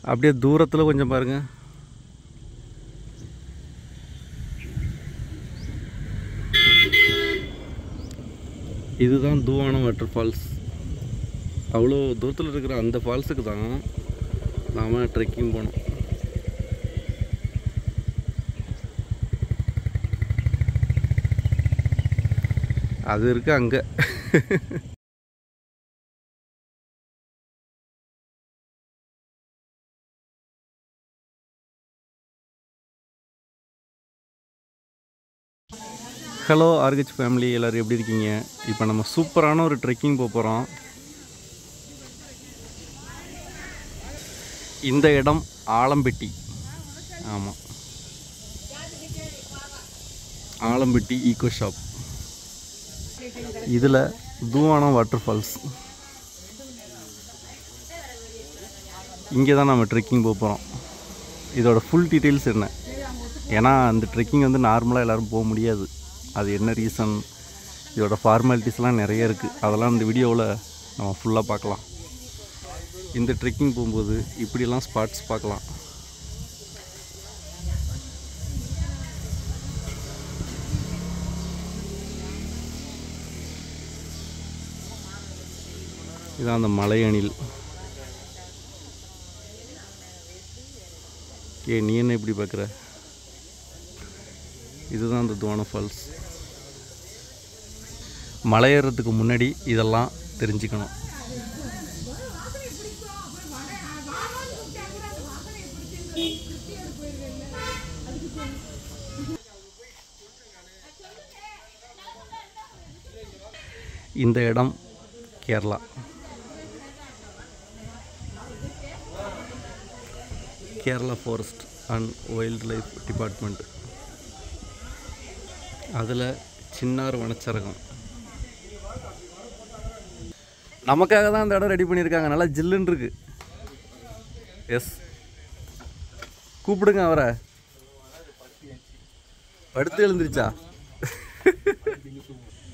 அப்படியே தூரத்தில் கொஞ்சம் பாருங்கள், இதுதான் தூவானம் வாட்டர் ஃபால்ஸ். அவ்வளோ தூரத்தில் இருக்கிற அந்த ஃபால்ஸுக்கு தான் நாம் ட்ரெக்கிங் போனோம். அது இருக்குது அங்கே. ஹலோ ஆர்கச் ஃபேமிலி, எல்லோரும் எப்படி இருக்கீங்க? இப்போ நம்ம சூப்பரான ஒரு ட்ரெக்கிங் போக போகிறோம். இந்த இடம் ஆலம்பட்டி. ஆமாம், ஆலம்பட்டி ஈகோ ஷாப். இதில் தூவானம் வாட்டர் ஃபால்ஸ். இங்கே தான் நம்ம ட்ரெக்கிங் போக போகிறோம். இதோட ஃபுல் டீட்டெயில்ஸ் என்ன, ஏன்னா அந்த ட்ரெக்கிங் வந்து நார்மலாக எல்லோரும் போக முடியாது. அது என்ன ரீசன், இதோட ஃபார்மாலிட்டிஸ்லாம் நிறைய இருக்குது. அதெல்லாம் இந்த வீடியோவில் நம்ம ஃபுல்லாக பார்க்கலாம். இந்த ட்ரெக்கிங் போகும்போது இப்படிலாம் ஸ்பாட்ஸ் பார்க்கலாம். இதான் அந்த மலையணில். நீ என்ன இப்படி பார்க்குற? இதுதான் அந்த தூவானம் ஃபால்ஸ். மலையேறதுக்கு முன்னாடி இதெல்லாம் தெரிஞ்சுக்கணும். இந்த இடம் Kerala. Kerala forest and wild life department. அதில் சின்னார் வனச்சரகம். நமக்காக தான் அந்த இடம் ரெடி பண்ணியிருக்காங்க. நல்லா ஜில்லுன்னு இருக்கு. எஸ், கூப்பிடுங்க அவரை. படுத்து எழுந்திருச்சா?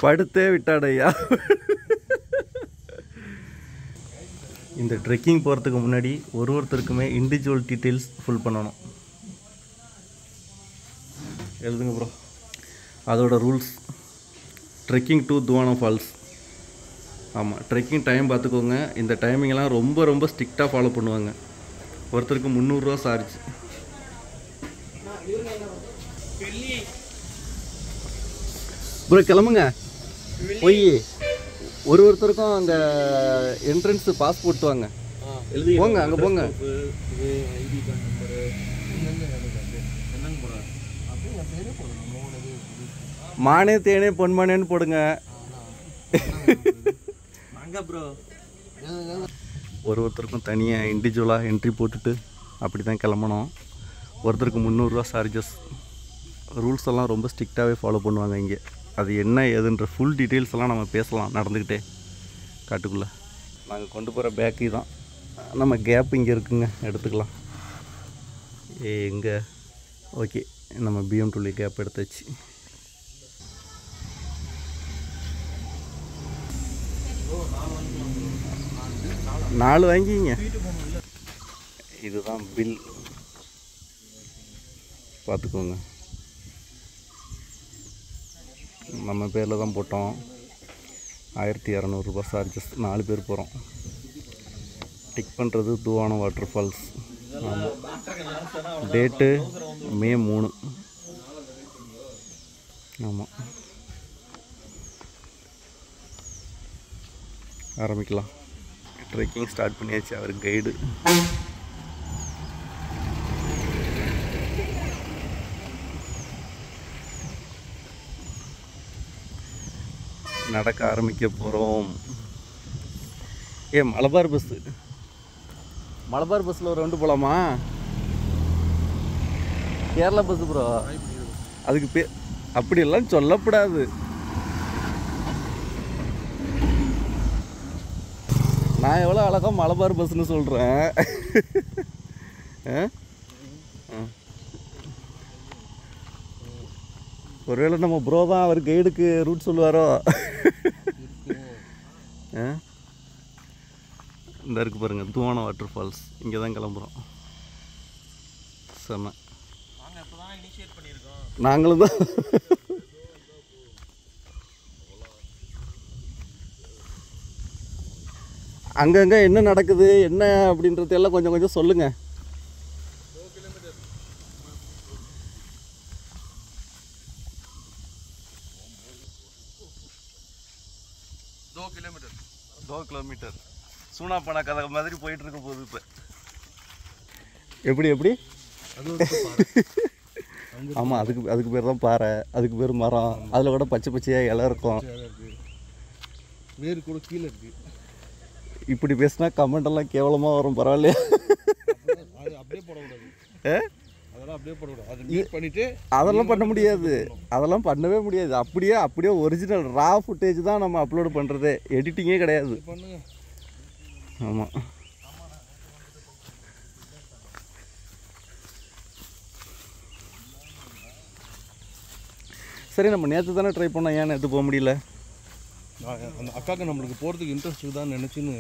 படுத்தே விட்டாடையா. இந்த ட்ரெக்கிங் போகிறதுக்கு முன்னாடி ஒருத்தருக்குமே இண்டிவிஜுவல் டீட்டெயில்ஸ் ஃபுல் பண்ணணும். எழுதுங்க ப்ரோ. அதோட rules, trekking to Thoovanam falls. ஆமாம், ட்ரெக்கிங் டைம் பார்த்துக்கோங்க. இந்த டைமிங்கெல்லாம் ரொம்ப ரொம்ப ஸ்ட்ரிக்டாக ஃபாலோ பண்ணுவாங்க. ஒருத்தருக்கு 300 ரூபா சார்ஜ். ப்ரோ கிளம்புங்க போய் ஒருத்தருக்கும் அங்கே என்ட்ரன்ஸு பாஸ் போட்டு வாங்க. போங்க அங்கே போங்க. மானே தேனே பொன்மானேன்னு போடுங்க. ஒருத்தருக்கும் தனியாக இண்டிவிஜுவலாக என்ட்ரி போட்டுட்டு அப்படி தான் கிளம்பணும். ஒருத்தருக்கு 300 ரூபா சார்ஜஸ். ரூல்ஸ் எல்லாம் ரொம்ப ஸ்ட்ரிக்டாகவே ஃபாலோ பண்ணுவாங்க இங்கே. அது என்ன ஏதுன்ற ஃபுல் டீட்டெயில்ஸ் எல்லாம் நம்ம பேசலாம் நடந்துக்கிட்டே காட்டுக்குள்ளே. நாங்கள் கொண்டு போகிற பேக்கு தான். நம்ம கேப் இங்கே இருக்குங்க, எடுத்துக்கலாம். எங்கே ஓகே, நம்ம BMW கேப் எடுத்தாச்சு. நாலு வாங்கிங்க. இதுதான் பில், பார்த்துக்கோங்க. நம்ம பேரில் தான் போட்டோம். 1200 ரூபா சார்ஜஸ். 4 பேர் போகிறோம். டிக் பண்ணுறது தூவானம் வாட்டர் ஃபால்ஸ். ஆமாம், டேட்டு மே 3. ஆமாம், ஆரம்பிக்கலாம். ட்ரெக்கிங் ஸ்டார்ட் பண்ணியாச்சு. அவர் கைடு. நடக்க ஆரம்பிக்க போகிறோம். மலபார் பஸ்ஸு, மலபார் பஸ்ஸில் ஒரு ரவுண்டு போகலாமா? Kerala bus bro. அதுக்கு அப்படியெல்லாம் சொல்லக்கூடாது. நான் எவ்வளோ அழகாக மலபார் பஸ்ன்னு சொல்கிறேன். ஒருவேளை நம்ம ப்ரோ தான் அவர் கைடுக்கு ரூட் சொல்லுவாரோ? இந்த இருக்கு பாருங்கள், தூவானம் வாட்டர் ஃபால்ஸ். இங்கே தான் கிளம்புறோம். செம. நாங்களும் தான். அங்கங்கே என்ன நடக்குது என்ன அப்படின்றது எல்லாம் கொஞ்சம் கொஞ்சம் சொல்லுங்கள். दो किलोमीटर சூனா பண கதை மாதிரி போயிட்டு இருக்க போகுது. இப்போ எப்படி எப்படி? ஆமாம், அதுக்கு பேர் தான் பாறை, அதுக்கு பேர் மரம். அதில் கூட பச்சை பச்சையாக இலை இருக்கும், வேறு கூட கீழே இருக்கு. இப்படி பேசினா கமெண்ட் எல்லாம் கேவலமாக வரும். பரவாயில்லையா? அப்படியே போடக்கூடாது, அதெல்லாம் அப்படியே போடக்கூடாது. அது மியூட் பண்ணிட்டு அதெல்லாம் பண்ண முடியாது, அதெல்லாம் பண்ணவே முடியாது. அப்படியே ஒரிஜினல் ரா ஃபுட்டேஜ் தான் நம்ம அப்லோடு பண்ணுறது, எடிட்டிங்கே கிடையாது. பண்ணுங்க. ஆமாம். சரி, நம்ம நேற்று தானே ட்ரை பண்ணோம், ஏன் நேற்று போக முடியல? அந்த அக்காவுக்கு நம்மளுக்கு போகிறதுக்கு இன்ட்ரெஸ்ட் தான் நினச்சின்னு.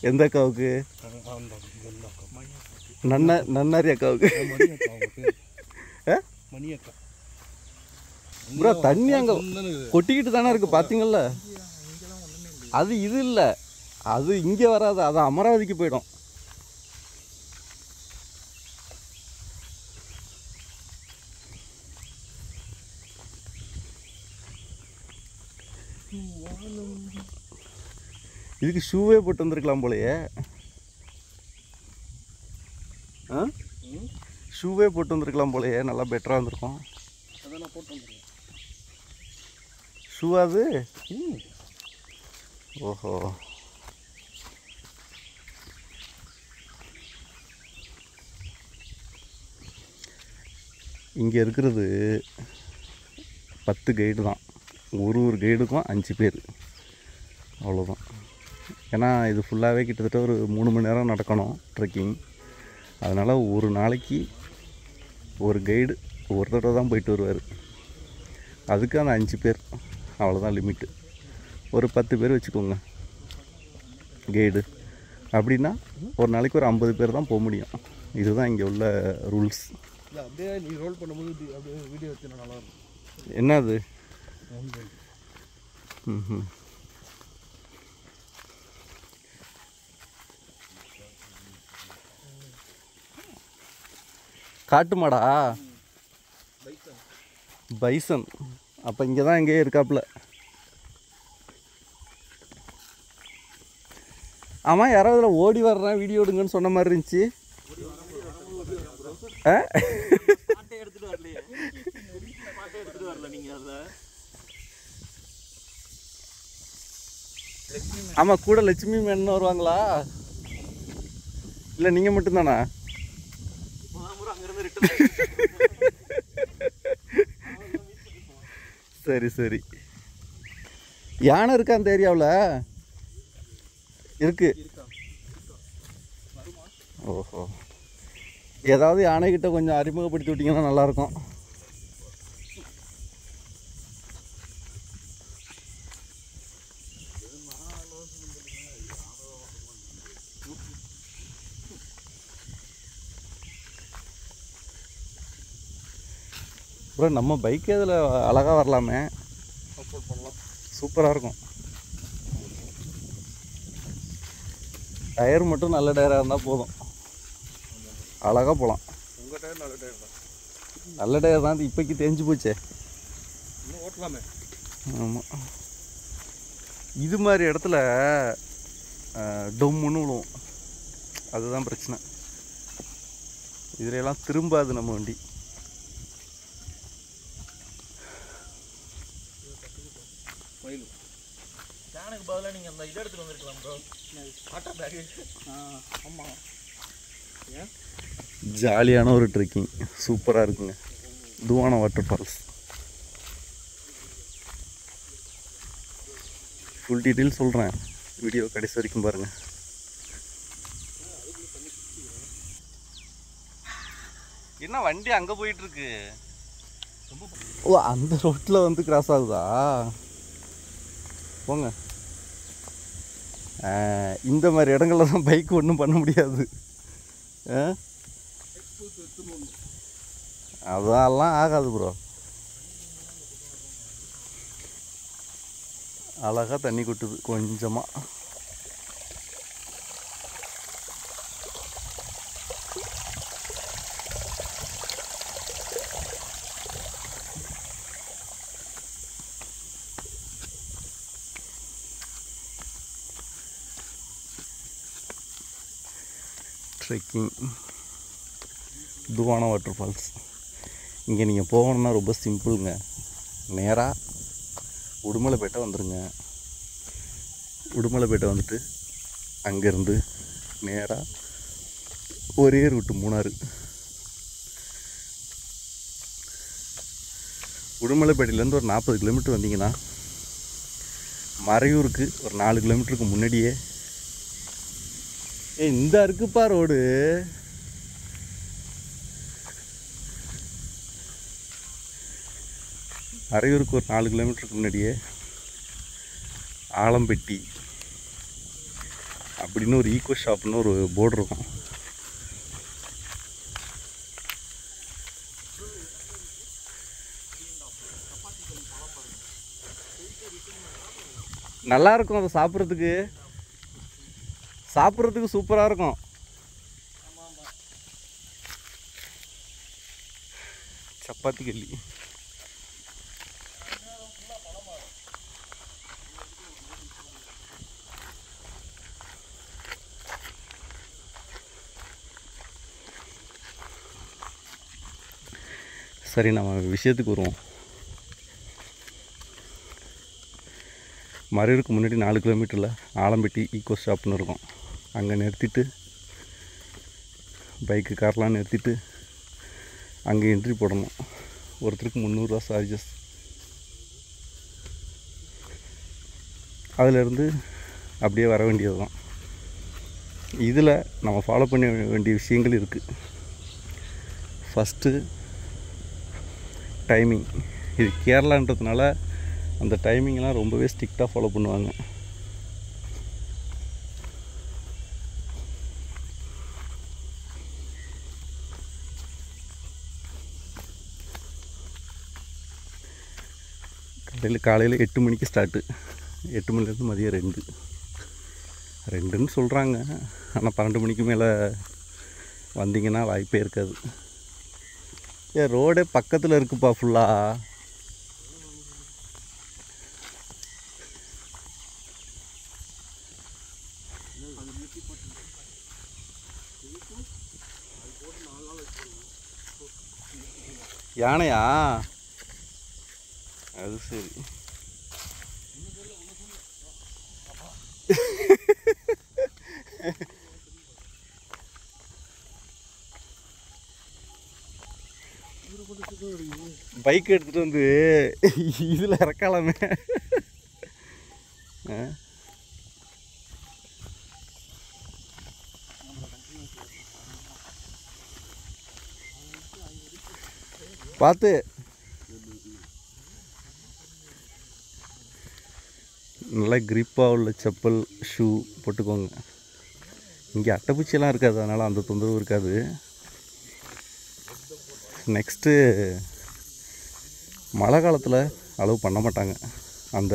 எந்த அக்காவுக்கு? நன்னாரி அக்காவுக்கு. மணி அக்கா ப்ரோ, தண்ணி அங்கே கொட்டிக்கிட்டு தானே இருக்குது, பார்த்தீங்கள்ல? அது இது இல்லை, அது இங்கே வராது, அது அமராவதிக்கு போயிடும். இதுக்கு ஷூவே போட்டு வந்துருக்கலாம் போலையே. ஷூவே போட்டு வந்துருக்கலாம் போலையே, நல்லா பெட்டராக வந்திருக்கும். அதெல்லாம் போட்டு வந்துருக்கேன். ஷூ அது? ஓஹோ. இங்கே இருக்கிறது 10 கைடு தான், ஒரு கைடுக்கும் 5 பேர், அவ்வளோதான். ஏன்னா இது ஃபுல்லாகவே கிட்டத்தட்ட ஒரு 3 மணி நேரம் நடக்கணும் ட்ரெக்கிங். அதனால் ஒரு நாளைக்கு ஒரு கைடு ஒரு தடவை தான் போயிட்டு வருவார். அதுக்கு அந்த 5 பேர் அவ்வளோதான் லிமிட்டு. ஒரு 10 பேர் வச்சுக்கோங்க கைடு. அப்படின்னா ஒரு நாளைக்கு ஒரு 50 பேர் தான் போக முடியும். இதுதான் இங்கே உள்ள ரூல்ஸ். இல்லை, அப்படியே நீ ரோல் பண்ணும்போது அப்படியே வீடியோ வச்சுனா நல்லாயிருக்கும். என்னது? ம். காட்டு மாடா? பைசன். அப்போ இங்கே தான் எங்கேயே இருக்காப்புல. ஆமாம், யாராவது ஓடி வர்றேன் வீடியோ எடுங்கன்னு சொன்ன மாதிரி இருந்துச்சு. ஆமாம், கூட லட்சுமி மேன் வருவாங்களா? இல்லை நீங்கள் மட்டும்தானா? சரி சரி. யானை இருக்கா அந்த ஏரியாவில்? இருக்கு. ஓஹோ. ஏதாவது யானைக்கிட்ட கொஞ்சம் அறிமுகப்படுத்தி விட்டிங்கன்னா நல்லாயிருக்கும். அப்புறம் நம்ம பைக்கே இதில் அழகாக வரலாமே, சூப்பராக இருக்கும். டயர் மட்டும் நல்ல டயராக இருந்தால் போதும், அழகாக போகலாம். உங்கள் டயர் நல்ல டயர் தான். நல்ல டயர் தான், இப்போக்கி தேஞ்சு போச்சே. இன்னும் ஓட்டலாமே. ஆமாம். இது மாதிரி இடத்துல டொம்முன்னு விழுவும், அதுதான் பிரச்சனை. இதிலெல்லாம் திரும்பாது நம்ம வண்டி. யானைக்கு பதிலாக நீங்கள் அந்த இதை எடுத்துகிட்டு வந்துருக்கலாம் ப்ரோ, ஆட்டோ பேக்கு. ஆமாம். ஏன் ஜாலியான ஒரு ட்ரெக்கிங், சூப்பராக இருக்குங்க. துவான வாட்டர் ஃபால்ஸ் ஃபுல் டீட்டெயில் சொல்கிறேன், வீடியோ கடைசி வரைக்கும் பாருங்கள். என்ன வண்டி அங்கே போயிட்டுருக்கு? ஓ, அந்த ரோட்டில் வந்து கிராஸ் ஆகுதா? போங்க. இந்த மாதிரி இடங்கள்ல தான் பைக் ஒன்றும் பண்ண முடியாது. அதெல்லாம் ஆகாது ப்ரோ. அழகாக தண்ணி கொட்டுது கொஞ்சமாக. Trekking Thoovana water falls. இங்கே நீங்கள் போகணுன்னா ரொம்ப சிம்பிளுங்க. நேராக உடுமலைப்பேட்டை வந்துடுங்க. உடுமலைப்பேட்டை வந்துட்டு அங்கேருந்து நேராக ஒரே ரூட்டு மூணாறு. உடுமலைப்பேட்டையிலேருந்து ஒரு 40 கிலோமீட்டர் வந்தீங்கன்னா மறையூருக்கு ஒரு 4 கிலோமீட்டருக்கு முன்னாடியே இந்த இருக்குப்பா ரோடு. மறையூருக்கு ஒரு 4 கிலோமீட்டருக்கு முன்னாடியே ஆலம்பட்டி அப்படின்னு ஒரு ஈக்கோ ஷாப்னு ஒரு போர்டு இருக்கும். நல்லா இருக்கும். அதை சாப்பிட்றதுக்கு சூப்பராக இருக்கும். சப்பாத்தி கல்லி. சரி, நம்ம விஷயத்துக்கு வருவோம். மறையூருக்கு முன்னாடி 4 கிலோமீட்டரில் ஆலம்பட்டி ஈக்கோ ஷாப்னு இருக்கும். அங்கே நிறுத்திட்டு பைக்கு கார்லாம் நிறுத்திட்டு அங்கே என்ட்ரி போடணும். ஒருத்தருக்கு 300 ரூபா சார்ஜஸ். அதிலேருந்து அப்படியே வர வேண்டியது தான். இதில் நம்ம ஃபாலோ பண்ண வேண்டிய விஷயங்கள் இருக்குது. First timing. இது கேரளான்றதுனால அந்த டைமிங்லாம் ரொம்பவே ஸ்ட்ரிக்டாக ஃபாலோ பண்ணுவாங்க. காலையில் 8 மணிக்கு ஸ்டார்ட்டு. 8 மணிலேருந்து மதியம் 2ன்னு சொல்கிறாங்க. ஆனால் 12 மணிக்கு மேலே வந்தீங்கன்னா வாய்ப்பே இருக்காது. ரோடே பக்கத்தில் இருக்குப்பா ஃபுல்லாக. யானையா? அது சரி. பைக் எடுத்துகிட்டு வந்து இதில் இறக்கலாமே. பார்த்து நல்லா கிரிப்பாக உள்ள செப்பல் ஷூ போட்டுக்கோங்க. இங்கே அட்டைப்பூச்சியெல்லாம் இருக்காது, அதனால் அந்த தொந்தரவு இருக்காது. நெக்ஸ்ட்டு மழை காலத்தில் அலோவ் பண்ண மாட்டாங்க. அந்த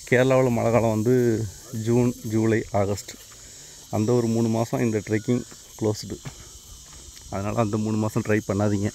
கேரளாவில் மழை காலம் வந்து ஜூன், ஜூலை, ஆகஸ்ட். அந்த ஒரு 3 மாதம் இந்த ட்ரெக்கிங் க்ளோஸ்டு. அதனால் அந்த 3 மாதம் ட்ரை பண்ணாதீங்க.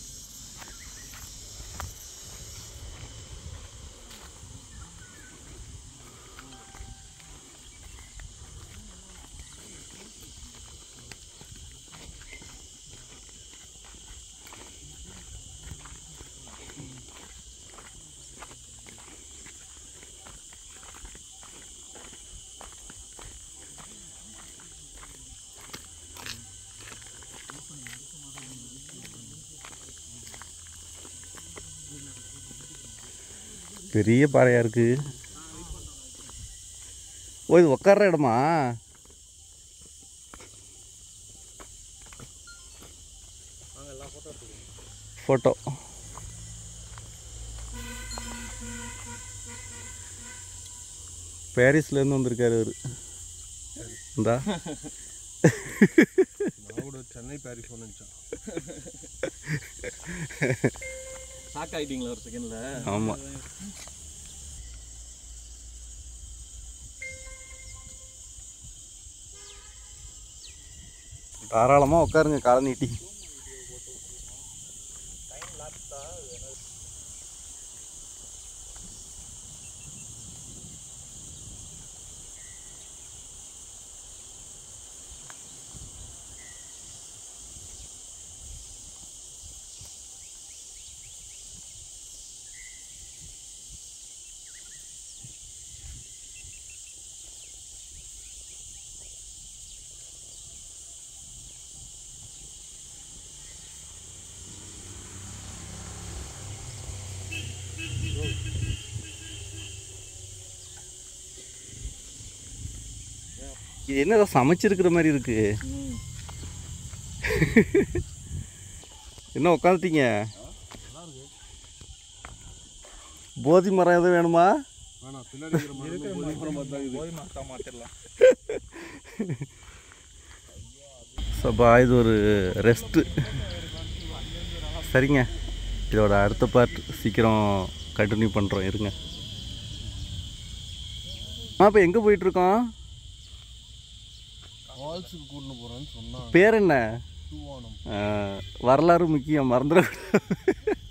பெரிய பாறையாக இருக்குது. ஓ, இது உட்கார்ற இடமா? ஃபோட்டோ பாரிஸ்லேருந்து வந்திருக்காரு அவர். இந்தா சென்னை உடனே பேரி ஃபோன் அடித்தான். ஷாக் ஆகிட்டீங்களா ஒரு செகண்டில்? ஆமாம். தாராளமாக உட்காருங்க காலை நீட்டி. இது என்ன சமைச்சிருக்கிற மாதிரி இருக்கு. என்ன உட்காந்துட்டீங்க? போதி மரம் எதுவும் வேணுமா? வேணாம், பின்னாடி மாற்றிடலாம். சப்பா இது ஒரு ரெஸ்ட்டு. சரிங்க, இதோட அடுத்த பார்ட் சீக்கிரம் கண்டினியூ பண்ணுறோம், இருங்க. இப்போ எங்கே போயிட்டுருக்கோம்? ஃபால்ஸுக்கு கூட்டின்னு போகிறேன்னு சொன்னான். பேர் என்ன? தூவானம். வரலாறு முக்கியம், மறந்துடக்கூடாது.